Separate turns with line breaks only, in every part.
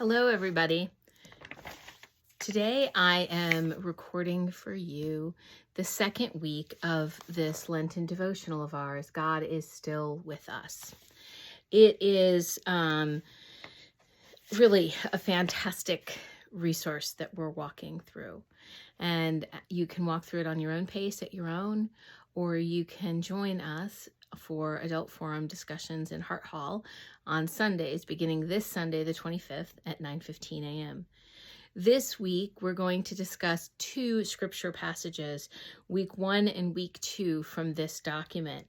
Hello, everybody. Today I am recording for you the second week of this Lenten devotional of ours, God is Still With Us. It is really a fantastic resource that we're walking through. And you can walk through it on your own pace at your own, or you can join us for adult forum discussions in Hart Hall on Sundays, beginning this Sunday, the 25th at 9:15 a.m. This week, we're going to discuss two scripture passages, week 1 and week 2 from this document.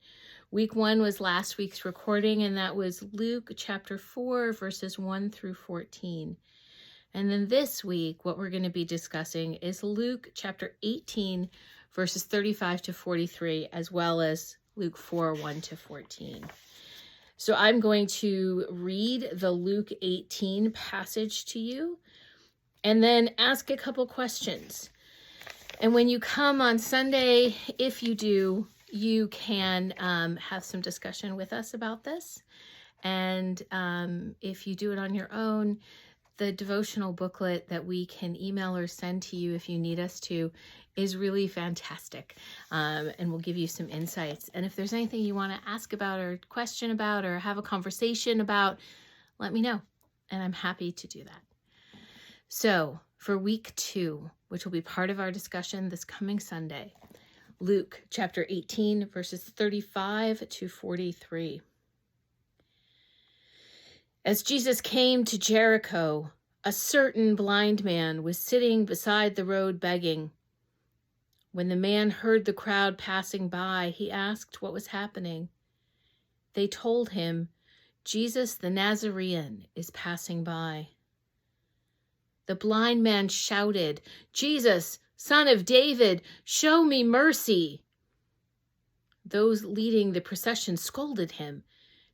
Week 1 was last week's recording, and that was Luke chapter 4, verses 1 through 14. And then this week, what we're going to be discussing is Luke chapter 18, verses 35 to 43, as well as Luke 4, 1 to 14. So I'm going to read the Luke 18 passage to you and then ask a couple questions. And when you come on Sunday, if you do, you can have some discussion with us about this. And if you do it on your own, the devotional booklet that we can email or send to you if you need us to is really fantastic, and we'll give you some insights. And if there's anything you want to ask about or question about or have a conversation about, let me know, and I'm happy to do that. So for week 2, which will be part of our discussion this coming Sunday, Luke chapter 18, verses 35 to 43. As Jesus came to Jericho, a certain blind man was sitting beside the road begging. When the man heard the crowd passing by, he asked what was happening. They told him, Jesus the Nazarene is passing by. The blind man shouted, Jesus, Son of David, show me mercy. Those leading the procession scolded him,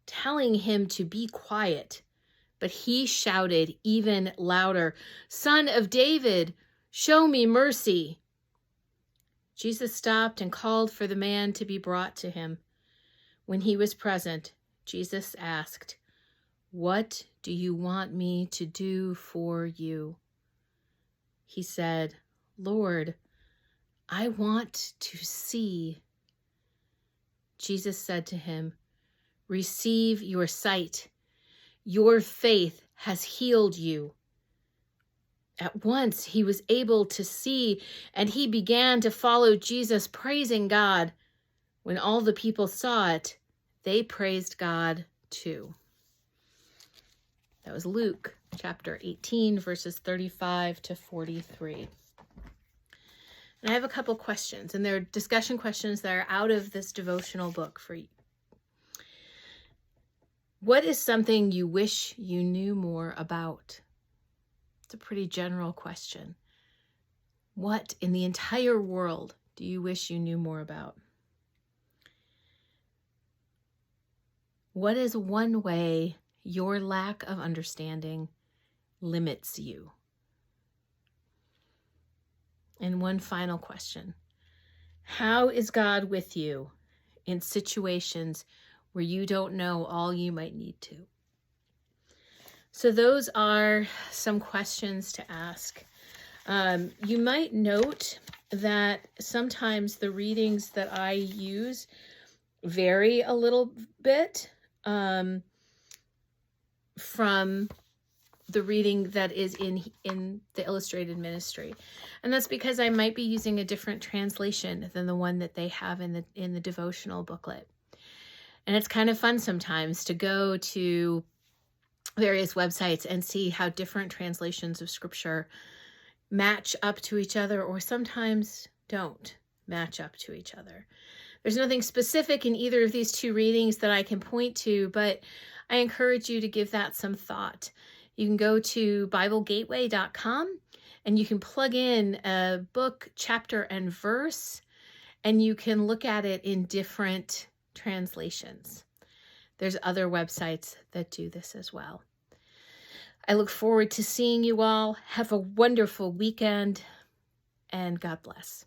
telling him to be quiet. But he shouted even louder, Son of David, show me mercy. Jesus stopped and called for the man to be brought to him. When he was present, Jesus asked, What do you want me to do for you? He said, Lord, I want to see. Jesus said to him, Receive your sight. Your faith has healed you. At once he was able to see, and he began to follow Jesus, praising God. When all the people saw it, they praised God too. That was Luke chapter 18, verses 35 to 43. And I have a couple questions, and they're discussion questions that are out of this devotional book for you. What is something you wish you knew more about? It's a pretty general question. What in the entire world do you wish you knew more about? What is one way your lack of understanding limits you? And one final question. How is God with you in situations where you don't know all you might need to? So those are some questions to ask. You might note that sometimes the readings that I use vary a little bit from the reading that is in the illustrated ministry. And that's because I might be using a different translation than the one that they have in the devotional booklet. And it's kind of fun sometimes to go to various websites and see how different translations of scripture match up to each other, or sometimes don't match up to each other. There's nothing specific in either of these two readings that I can point to, but I encourage you to give that some thought. You can go to BibleGateway.com and you can plug in a book, chapter, and verse, and you can look at it in different translations. There's other websites that do this as well. I look forward to seeing you all. Have a wonderful weekend, and God bless.